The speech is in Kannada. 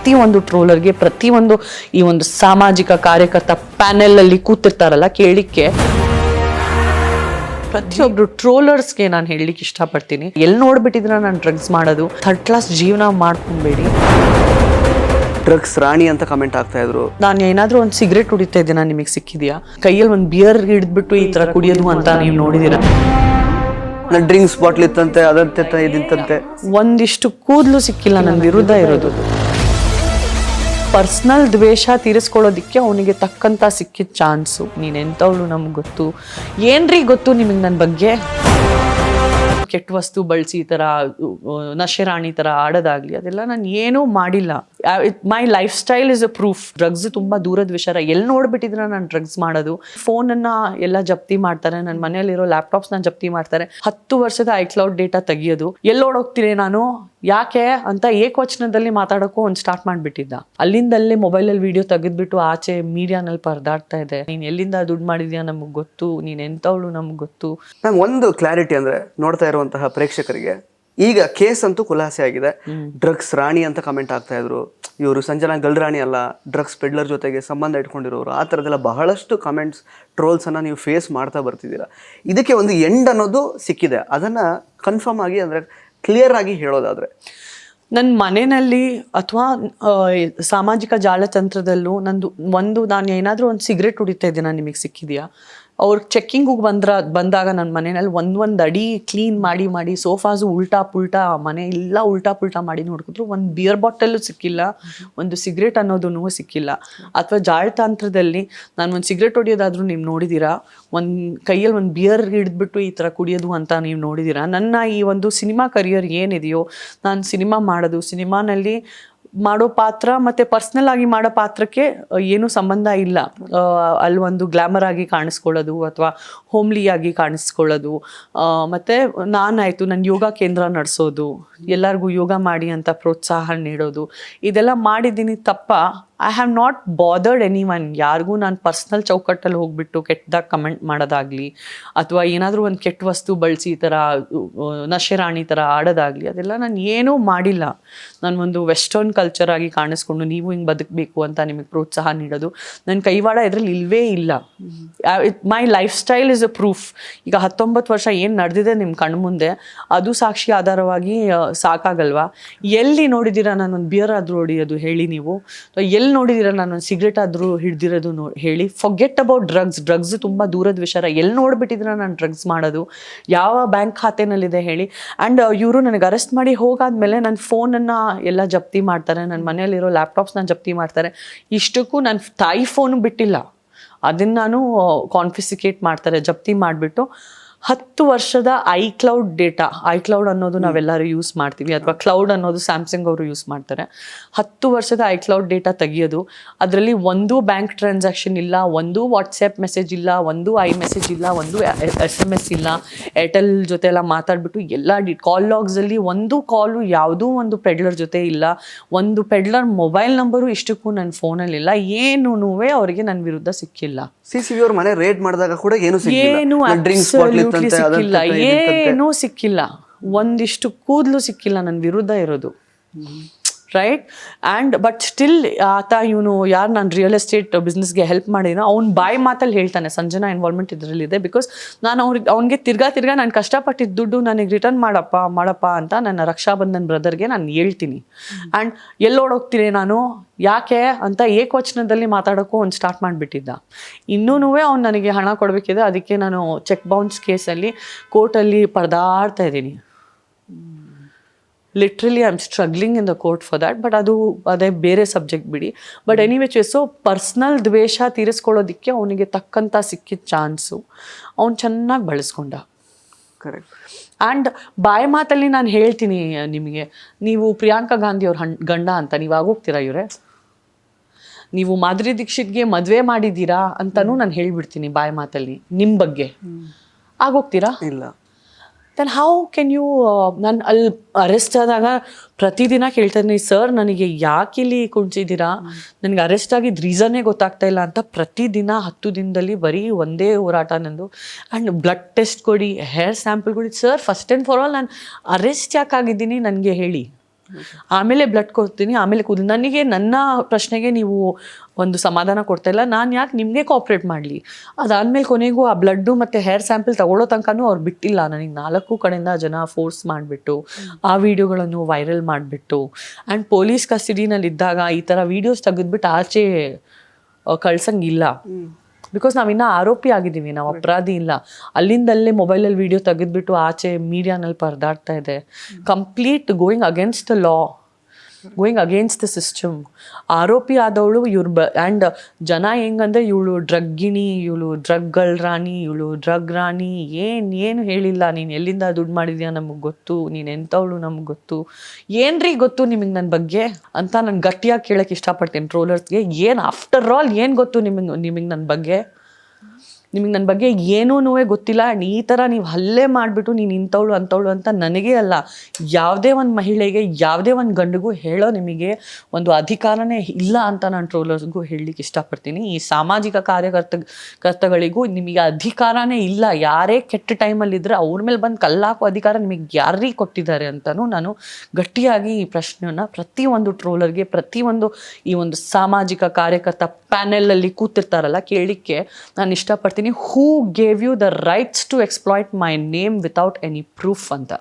ಪ್ರತಿಯೊಂದು ಟ್ರೋಲರ್ಗೆ, ಪ್ರತಿಯೊಂದು ಈ ಒಂದು ಸಾಮಾಜಿಕ ಕಾರ್ಯಕರ್ತ ಪ್ಯಾನೆಲ್ ಅಲ್ಲಿ ಕೂತಿರ್ತಾರಲ್ಲ ಕೇಳಿಕ್ಕೆ, ಪ್ರತಿಯೊಬ್ರು ಟ್ರೋಲರ್ಸ್ಗೆ ನಾನು ಹೇಳಲಿಕ್ಕೆ ಇಷ್ಟಪಡ್ತೀನಿ, ಎಲ್ಲಿ ನೋಡ್ಬಿಟ್ಟಿದ್ರ ನಾನು ಡ್ರಗ್ಸ್ ಮಾಡೋದು, ಥರ್ಡ್ ಕ್ಲಾಸ್ ಜೀವನ ಮಾಡ್ಕೊಂಬೇಡಿ. ಡ್ರಗ್ಸ್ ರಾಣಿ ಅಂತ ಕಮೆಂಟ್ ಆಗ್ತಾ ಇದ್ರು. ನಾನು ಏನಾದ್ರೂ ಒಂದು ಸಿಗರೇಟ್ ಕುಡಿತಾ ಇದ್ದೀನ, ನಿಮಗೆ ಸಿಕ್ಕಿದ್ಯಾ? ಕೈಯಲ್ಲಿ ಒಂದು ಬಿಯರ್ ಹಿಡಿದ್ಬಿಟ್ಟು ಈ ತರ ಕುಡಿಯೋದು ಅಂತ ನೀವು ನೋಡಿದೀರಾ? ಡ್ರಿಂಕ್ಸ್ ಬಾಟ್ಲ್ ಇತ್ತಂತೆ, ಅದಂತೆ ಇದಿಂತಂತೆ. ಒಂದಿಷ್ಟು ಕೂದಲು ಸಿಕ್ಕಿಲ್ಲ ನನ್ನ ವಿರುದ್ಧ ಇರೋದು. ಪರ್ಸ್ನಲ್ ದ್ವೇಷ ತೀರಿಸ್ಕೊಳ್ಳೋದಿಕ್ಕೆ ಅವನಿಗೆ ತಕ್ಕಂತ ಸಿಕ್ಕಿದ ಚಾನ್ಸು. ನೀನೆಂಥವಳು ನಮ್ಗೆ ಗೊತ್ತು, ಏನ್ರಿ ಗೊತ್ತು ನಿಮಗೆ ನನ್ನ ಬಗ್ಗೆ? ಕೆಟ್ಟ ವಸ್ತು ಬಳಸಿ ಈ ಥರ ನಶೆರಾಣಿ ಥರ ಆಡೋದಾಗ್ಲಿ ಅದೆಲ್ಲ ನಾನು ಏನೂ ಮಾಡಿಲ್ಲ. My life style is a proof. Drugs ತುಂಬ ದೂರದ ವಿಚಾರ. ಎಲ್ಲಿ ನೋಡ್ಬಿಟ್ಟಿದ್ರೆ ನಾನು ಡ್ರಗ್ಸ್ ಮಾಡೋದು. ಫೋನನ್ನು ಎಲ್ಲ ಜಪ್ತಿ ಮಾಡ್ತಾರೆ, ನನ್ನ ಮನೆಯಲ್ಲಿರೋ ಲ್ಯಾಪ್ಟಾಪ್ಸ್ನ ಜಪ್ತಿ ಮಾಡ್ತಾರೆ. 10 ವರ್ಷದ ಐಕ್ಲೌಡ್ ಡೇಟಾ ತೆಗಿಯೋದು. ಎಲ್ಲಿ ಓಡೋಗ್ತೀನಿ ನಾನು, ಯಾಕೆ ಅಂತ ಏಕವಚನದಲ್ಲಿ ಮಾತಾಡೋಕ್ಕೂ ಒಂದು ಸ್ಟಾರ್ಟ್ ಮಾಡಿಬಿಟ್ಟಿದ್ದ. ಅಲ್ಲಿಂದಲ್ಲೇ ಮೊಬೈಲಲ್ಲಿ ವಿಡಿಯೋ ತೆಗೆದ್ಬಿಟ್ಟು ಆಚೆ ಮೀಡಿಯಾನಲ್ಲಿ ಪರದಾಡ್ತಾ ಇದೆ. ನೀನು ಎಲ್ಲಿಂದ ದುಡ್ಡು ಮಾಡಿದ್ಯಾ ನಮಗೆ ಗೊತ್ತು, ನೀನು ಎಂಥವಳು ನಮ್ಗೆ ಗೊತ್ತು. ಮ್ಯಾಮ್, ಒಂದು ಕ್ಲಾರಿಟಿ ಅಂದರೆ ನೋಡ್ತಾ ಇರುವಂತಹ ಪ್ರೇಕ್ಷಕರಿಗೆ, ಈಗ ಕೇಸ್ ಅಂತೂ ಖುಲಾಸೆ ಆಗಿದೆ. ಡ್ರಗ್ಸ್ ರಾಣಿ ಅಂತ ಕಮೆಂಟ್ ಆಗ್ತಾ ಇದ್ರು. ಇವರು ಸಂಜನಾ ಗಲ್ರಾಣಿ ಅಲ್ಲ, ಡ್ರಗ್ಸ್ ಪೆಡ್ಲರ್ ಜೊತೆಗೆ ಸಂಬಂಧ ಇಟ್ಕೊಂಡಿರೋರು, ಆ ಥರದ್ದೆಲ್ಲ ಬಹಳಷ್ಟು ಕಮೆಂಟ್ಸ್, ಟ್ರೋಲ್ಸನ್ನು ನೀವು ಫೇಸ್ ಮಾಡ್ತಾ ಬರ್ತಿದ್ದೀರಾ. ಇದಕ್ಕೆ ಒಂದು ಎಂಡ್ ಅನ್ನೋದು ಸಿಕ್ಕಿದೆ. ಅದನ್ನು ಕನ್ಫರ್ಮ್ ಆಗಿ ಅಂದರೆ ಕ್ಲಿಯರ್ ಆಗಿ ಹೇಳೋದಾದರೆ, ನನ್ನ ಮನೆಯಲ್ಲಿ ಅಥವಾ ಸಾಮಾಜಿಕ ಜಾಲತಂತ್ರದಲ್ಲೂ ನಾನು ಏನಾದರೂ ಒಂದು ಸಿಗರೇಟ್ ಕುಡಿತಾ ಇದ್ದೀನ, ನಿಮಗೆ ಸಿಕ್ಕಿದೆಯಾ? ಅವ್ರು ಚೆಕ್ಕಿಂಗಿಗೆ ಬಂದಾಗ ನನ್ನ ಮನೆಯಲ್ಲಿ ಒಂದು ಅಡಿ ಕ್ಲೀನ್ ಮಾಡಿ ಸೋಫಾಸು ಉಲ್ಟಾ ಪುಲ್ಟಾ, ಮನೆ ಎಲ್ಲ ಉಲ್ಟಾ ಪುಲ್ಟಾ ಮಾಡಿ ನೋಡ್ಕಿದ್ರು. ಒಂದು ಬಿಯರ್ ಬಾಟಲ್ಲು ಸಿಕ್ಕಿಲ್ಲ, ಒಂದು ಸಿಗರೇಟ್ ಅನ್ನೋದೂ ಸಿಕ್ಕಿಲ್ಲ. ಅಥವಾ ಜಾಲತಾಂತ್ರದಲ್ಲಿ ನಾನು ಒಂದು ಸಿಗರೇಟ್ ಹೊಡಿಯೋದಾದ್ರೂ ನೀವು ನೋಡಿದ್ದೀರಾ? ಒಂದು ಕೈಯಲ್ಲಿ ಒಂದು ಬಿಯರ್ ಹಿಡಿದ್ಬಿಟ್ಟು ಈ ಥರ ಕುಡಿಯೋದು ಅಂತ ನೀವು ನೋಡಿದ್ದೀರಾ? ನನ್ನ ಈ ಒಂದು ಸಿನಿಮಾ ಕರಿಯರ್ ಏನಿದೆಯೋ, ನಾನು ಸಿನಿಮಾ ಮಾಡೋದು, ಸಿನಿಮಾನಲ್ಲಿ ಮಾಡೋ ಪಾತ್ರ ಮತ್ತು ಪರ್ಸ್ನಲ್ ಆಗಿ ಮಾಡೋ ಪಾತ್ರಕ್ಕೆ ಏನೂ ಸಂಬಂಧ ಇಲ್ಲ. ಅಲ್ಲಿ ಒಂದು ಗ್ಲಾಮರ್ ಆಗಿ ಕಾಣಿಸ್ಕೊಳ್ಳೋದು ಅಥವಾ ಹೋಮ್ಲಿಯಾಗಿ ಕಾಣಿಸ್ಕೊಳ್ಳೋದು. ಮತ್ತು ನಾನಾಯಿತು ನನ್ನ ಯೋಗ ಕೇಂದ್ರ ನಡೆಸೋದು, ಎಲ್ಲರಿಗೂ ಯೋಗ ಮಾಡಿ ಅಂತ ಪ್ರೋತ್ಸಾಹ ನೀಡೋದು, ಇದೆಲ್ಲ ಮಾಡಿದ್ದೀನಿ. ತಪ್ಪ? I have not bothered any one. ಯಾರಿಗೂ ನಾನು ಪರ್ಸ್ನಲ್ ಚೌಕಟ್ಟಲ್ಲಿ ಹೋಗ್ಬಿಟ್ಟು ಕೆಟ್ಟದಾಗ ಕಮೆಂಟ್ ಮಾಡೋದಾಗಲಿ ಅಥವಾ ಏನಾದರೂ ಒಂದು ಕೆಟ್ಟ ವಸ್ತು ಬಳಸಿ ಈ ಥರ ನಶೆರಾಣಿ ಥರ ಆಡೋದಾಗಲಿ ಅದೆಲ್ಲ ನಾನು ಏನೂ ಮಾಡಿಲ್ಲ. ನಾನು ಒಂದು ವೆಸ್ಟರ್ನ್ ಕಲ್ಚರ್ ಆಗಿ ಕಾಣಿಸ್ಕೊಂಡು ನೀವು ಹಿಂಗೆ ಬದುಕಬೇಕು ಅಂತ ನಿಮಗೆ ಪ್ರೋತ್ಸಾಹ ನೀಡೋದು ನನ್ನ ಕೈವಾಡ ಇದರಲ್ಲಿ ಇಲ್ಲವೇ ಇಲ್ಲ. My life style is a proof. ಈಗ 19 ವರ್ಷ ಏನು ನಡೆದಿದೆ ನಿಮ್ಮ ಕಣ್ಮುಂದೆ, ಅದು ಸಾಕ್ಷಿ ಆಧಾರವಾಗಿ ಸಾಕಾಗಲ್ವಾ? ಎಲ್ಲಿ ನೋಡಿದ್ದೀರಾ ನಾನೊಂದು ಬಿಯರ್ ಆದರೂ ಹೊಡಿಯೋದು ಹೇಳಿ ನೀವು? ಎಲ್ಲಿ ನೋಡಿದ್ದೀರಾ ನಾನೊಂದು ಸಿಗರೇಟ್ ಆದರೂ ಹಿಡ್ದಿರೋದು ಹೇಳಿ? ಫೊಗೆಟ್ ಅಬೌಟ್ ಡ್ರಗ್ಸ್ ತುಂಬ ದೂರದ ವಿಚಾರ. ಎಲ್ಲಿ ನೋಡ್ಬಿಟ್ಟಿದ್ರೆ ನಾನು ಡ್ರಗ್ಸ್ ಮಾಡೋದು, ಯಾವ ಬ್ಯಾಂಕ್ ಖಾತೆನಲ್ಲಿದೆ ಹೇಳಿ? ಆ್ಯಂಡ್ ಇವರು ನನಗೆ ಅರೆಸ್ಟ್ ಮಾಡಿ ಹೋಗಾದ್ಮೇಲೆ ನನ್ನ ಫೋನನ್ನು ಎಲ್ಲ ಜಪ್ತಿ ಮಾಡ್ತಾರೆ, ನನ್ನ ಮನೆಯಲ್ಲಿರೋ ಲ್ಯಾಪ್ಟಾಪ್ಸ್ನ ಜಪ್ತಿ ಮಾಡ್ತಾರೆ. ಇಷ್ಟಕ್ಕೂ ನನ್ನ ತಾಯಿ ಫೋನು ಬಿಟ್ಟಿಲ್ಲ, ಅದನ್ನು ನಾನು ಕಾನ್ಫಿಸಿಕೇಟ್ ಮಾಡ್ತಾರೆ, ಜಪ್ತಿ ಮಾಡಿಬಿಟ್ಟು 10 ವರ್ಷದ ಐಕ್ಲೌಡ್ ಡೇಟಾ. ಐಕ್ಲೌಡ್ ಅನ್ನೋದು ನಾವೆಲ್ಲರೂ ಯೂಸ್ ಮಾಡ್ತೀವಿ, ಅಥವಾ ಕ್ಲೌಡ್ ಅನ್ನೋದು ಸ್ಯಾಮ್ಸಂಗ್ ಅವರು ಯೂಸ್ ಮಾಡ್ತಾರೆ. 10 ವರ್ಷದ ಐಕ್ಲೌಡ್ ಡೇಟಾ ತೆಗಿಯೋದು. ಅದರಲ್ಲಿ ಒಂದು ಬ್ಯಾಂಕ್ ಟ್ರಾನ್ಸಾಕ್ಷನ್ ಇಲ್ಲ, ಒಂದು ವಾಟ್ಸಪ್ ಮೆಸೇಜ್ ಇಲ್ಲ, ಒಂದು ಮೆಸೇಜ್ ಇಲ್ಲ, ಒಂದು SMS ಇಲ್ಲ. ಏರ್ಟೆಲ್ ಜೊತೆ ಎಲ್ಲ ಮಾತಾಡ್ಬಿಟ್ಟು ಎಲ್ಲ ಕಾಲ್ ಲಾಗ್ಸಲ್ಲಿ ಒಂದು ಕಾಲು ಯಾವುದೂ ಒಂದು ಪೆಡ್ಲರ್ ಜೊತೆ ಇಲ್ಲ, ಒಂದು ಪೆಡ್ಲರ್ ಮೊಬೈಲ್ ನಂಬರು ಇಷ್ಟಕ್ಕೂ ನನ್ನ ಫೋನಲ್ಲಿಲ್ಲ. ಏನೂ ಅವರಿಗೆ ನನ್ನ ವಿರುದ್ಧ ಸಿಕ್ಕಿಲ್ಲ. CCV ಅವ್ರ ಮನೆ ರೇಡ್ ಮಾಡಿದಾಗ ಕೂಡ ಏನೂ ಸಿಕ್ಕಿಲ್ಲ. ಒಂದಿಷ್ಟು ಕೂದಲು ಸಿಕ್ಕಿಲ್ಲ ನನ್ನ ವಿರುದ್ಧ ಇರೋದು. ರೈಟ್? ಆ್ಯಂಡ್ ಬಟ್ ಸ್ಟಿಲ್ ಆತ ಇವನು ಯಾರು ನಾನು ರಿಯಲ್ ಎಸ್ಟೇಟ್ ಬಿಸ್ನೆಸ್ಗೆ ಹೆಲ್ಪ್ ಮಾಡಿದ್ನೋ ಅವ್ನು ಬಾಯಿ ಮಾತಲ್ಲಿ ಹೇಳ್ತಾನೆ ಸಂಜನಾ ಇನ್ವಾಲ್ವ್ಮೆಂಟ್ ಇದರಲ್ಲಿದೆ. ಬಿಕಾಸ್ ನಾನು ಅವ್ನಿಗೆ ತಿರ್ಗಾ ನಾನು ಕಷ್ಟಪಟ್ಟಿದ್ದ ದುಡ್ಡು ನನಗೆ ರಿಟರ್ನ್ ಮಾಡಪ್ಪ ಅಂತ ನನ್ನ ರಕ್ಷಾಬಂಧನ್ ಬ್ರದರ್ಗೆ ನಾನು ಹೇಳ್ತೀನಿ. ಆ್ಯಂಡ್ ಎಲ್ಲೋಡೋಗ್ತೀನಿ ನಾನು, ಯಾಕೆ ಅಂತ ಏಕವಚನದಲ್ಲಿ ಮಾತಾಡೋಕ್ಕೂ ಒಂದು ಸ್ಟಾರ್ಟ್ ಮಾಡಿಬಿಟ್ಟಿದ್ದ. ಇನ್ನೂ ಅವ್ನು ನನಗೆ ಹಣ ಕೊಡಬೇಕಿದೆ, ಅದಕ್ಕೆ ನಾನು ಚೆಕ್ ಬೌನ್ಸ್ ಕೇಸಲ್ಲಿ ಕೋರ್ಟಲ್ಲಿ ಪರದಾಡ್ತಾ ಇದ್ದೀನಿ. Literally I am struggling in the court for that. But ಅದೇ ಬೇರೆ ಸಬ್ಜೆಕ್ಟ್ ಬಿಡಿ. ಬಟ್ ಎನಿವೇಚ್ ಸೊ ಪರ್ಸ್ನಲ್ ದ್ವೇಷ ತೀರಿಸ್ಕೊಳ್ಳೋದಕ್ಕೆ ಅವನಿಗೆ ತಕ್ಕಂಥ ಸಿಕ್ಕಿದ ಚಾನ್ಸು ಅವ್ನು ಚೆನ್ನಾಗಿ ಬಳಸ್ಕೊಂಡ. ಕರೆಕ್ಟ್. ಆ್ಯಂಡ್ ಬಾಯಿ ಮಾತಲ್ಲಿ ನಾನು ಹೇಳ್ತೀನಿ ನಿಮಗೆ, ನೀವು ಪ್ರಿಯಾಂಕಾ ಗಾಂಧಿ ಅವ್ರ ಗಂಡ ಅಂತ ನೀವು ಆಗೋಗ್ತೀರಾ ಇವರೇ? ನೀವು ಮಾಧುರಿ ದೀಕ್ಷಿತ್ಗೆ ಮದುವೆ ಮಾಡಿದ್ದೀರಾ ಅಂತಲೂ ನಾನು ಹೇಳ್ಬಿಡ್ತೀನಿ ಬಾಯಿ ಮಾತಲ್ಲಿ ನಿಮ್ಮ ಬಗ್ಗೆ. ಆಗೋಗ್ತೀರಾ? ಇಲ್ಲ. Then how can you? ನಾನು ಅಲ್ಲಿ ಅರೆಸ್ಟ್ ಆದಾಗ ಪ್ರತಿದಿನ ಕೇಳ್ತಾನೆ, ಸರ್ ನನಗೆ ಯಾಕೆ ಇಲ್ಲಿ ಕುಣಿಸಿದ್ದೀರಾ, ನನಗೆ ಅರೆಸ್ಟ್ ಆಗಿದ್ದ ರೀಸನ್ನೇ ಗೊತ್ತಾಗ್ತಾ ಇಲ್ಲ ಅಂತ. ಪ್ರತಿದಿನ 10 ದಿನದಲ್ಲಿ ಬರೀ ಒಂದೇ ಹೋರಾಟ ನಂದು. ಆ್ಯಂಡ್ ಬ್ಲಡ್ ಟೆಸ್ಟ್ ಕೊಡಿ, ಹೇರ್ ಸ್ಯಾಂಪಲ್ ಕೊಡಿ. Sir first and for all ನಾನು ಅರೆಸ್ಟ್ ಯಾಕಾಗಿದ್ದೀನಿ ನನಗೆ ಹೇಳಿ. ಆಮೇಲೆ ಬ್ಲಡ್ ಕೊಡ್ತೀನಿ, ಆಮೇಲೆ ಕೂದಲು. ನನಗೆ ನನ್ನ ಪ್ರಶ್ನೆಗೆ ನೀವು ಒಂದು ಸಮಾಧಾನ ಕೊಡ್ತಾ ಇಲ್ಲ, ನಾನು ಯಾಕೆ ನಿಮಗೆ ಕೋಆಪ್ರೇಟ್ ಮಾಡಲಿ? ಅದಾದಮೇಲೆ ಕೊನೆಗೂ ಆ ಬ್ಲಡ್ಡು ಮತ್ತು ಹೇರ್ ಸ್ಯಾಂಪಲ್ ತಗೊಳ್ಳೋ ತನಕನೂ ಅವ್ರು ಬಿಟ್ಟಿಲ್ಲ. ನನಗೆ 4 ಕಡೆಯಿಂದ ಜನ ಫೋರ್ಸ್ ಮಾಡಿಬಿಟ್ಟು ಆ ವಿಡಿಯೋಗಳನ್ನು ವೈರಲ್ ಮಾಡಿಬಿಟ್ಟು ಆ್ಯಂಡ್ ಪೊಲೀಸ್ ಕಸ್ಟಡಿನಲ್ಲಿದ್ದಾಗ ಈ ಥರ ವೀಡಿಯೋಸ್ ತೆಗೆದ್ಬಿಟ್ಟು ಆಚೆ ಕಳ್ಸಂಗಿಲ್ಲ. ಬಿಕಾಸ್ ನಾವಿನ್ನೂ ಆರೋಪಿ ಆಗಿದ್ದೀವಿ, ನಾವು ಅಪರಾಧಿ ಇಲ್ಲ. ಅಲ್ಲಿಂದಲ್ಲೇ ಮೊಬೈಲಲ್ಲಿ ವೀಡಿಯೋ ತೆಗೆದ್ಬಿಟ್ಟು ಆಚೆ ಮೀಡಿಯಾನಲ್ಲಿ ಪರದಾಡ್ತಾ ಇದೆ. Complete going against the law, going against the system. ಆರೋಪಿ ಆದವಳು ಆ್ಯಂಡ್ ಜನ ಹೆಂಗಂದ್ರೆ ಇವಳು ಡ್ರಗ್ಗಿಣಿ, ಇವಳು ಡ್ರಗ್ಗಳ ರಾಣಿ, ಇವಳು ಡ್ರಗ್ ರಾಣಿ, ಏನು ಹೇಳಿಲ್ಲ. ನೀನು ಎಲ್ಲಿಂದ ದುಡ್ಡು ಮಾಡಿದ್ಯಾ ನಮಗೆ ಗೊತ್ತು, ನೀನು ಎಂಥವಳು ನಮ್ಗೆ ಗೊತ್ತು, ಏನ್ರಿ ಗೊತ್ತು ನಿಮಗೆ ನನ್ನ ಬಗ್ಗೆ ಅಂತ ನಾನು ಗಟ್ಟಿಯಾಗಿ ಕೇಳೋಕ್ಕೆ ಇಷ್ಟಪಡ್ತೀನಿ ಟ್ರೋಲರ್ಸ್ಗೆ. ಏನು ಆಫ್ಟರ್ ಆಲ್ ಏನು ಗೊತ್ತು ನಿಮಗೆ ನನ್ನ ಬಗ್ಗೆ? ನಿಮಗೆ ನನ್ನ ಬಗ್ಗೆ ಏನೂ ಗೊತ್ತಿಲ್ಲ. ಆ್ಯಂಡ್ ಈ ಥರ ನೀವು ಹಲ್ಲೆ ಮಾಡಿಬಿಟ್ಟು ನೀನು ಇಂಥವಳು ಅಂಥವಳು ಅಂತ ನನಗೇ ಅಲ್ಲ, ಯಾವುದೇ ಒಂದು ಮಹಿಳೆಗೆ, ಯಾವುದೇ ಒಂದು ಗಂಡಿಗೂ ಹೇಳೋ ನಿಮಗೆ ಒಂದು ಅಧಿಕಾರನೇ ಇಲ್ಲ ಅಂತ ನಾನು ಟ್ರೋಲರ್ಸ್ಗೂ ಹೇಳಲಿಕ್ಕೆ ಇಷ್ಟಪಡ್ತೀನಿ. ಈ ಸಾಮಾಜಿಕ ಕಾರ್ಯಕರ್ತಗಳಿಗೂ ನಿಮಗೆ ಅಧಿಕಾರನೇ ಇಲ್ಲ. ಯಾರೇ ಕೆಟ್ಟ ಟೈಮಲ್ಲಿದ್ದರೆ ಅವ್ರ ಮೇಲೆ ಬಂದು ಕಲ್ಲಾಕೋ ಅಧಿಕಾರ ನಿಮಗೆ ಯಾರಿಗೆ ಕೊಟ್ಟಿದ್ದಾರೆ ಅಂತಲೂ ನಾನು ಗಟ್ಟಿಯಾಗಿ ಈ ಪ್ರಶ್ನೆಯನ್ನು ಪ್ರತಿಯೊಂದು ಟ್ರೋಲರ್ಗೆ, ಪ್ರತಿಯೊಂದು ಈ ಒಂದು ಸಾಮಾಜಿಕ ಕಾರ್ಯಕರ್ತ ಪ್ಯಾನೆಲಲ್ಲಿ ಕೂತಿರ್ತಾರಲ್ಲ ಕೇಳಲಿಕ್ಕೆ ನಾನು ಇಷ್ಟಪಡ್ತೀನಿ. Who gave you the rights to exploit my name without any proof ಅಂತ?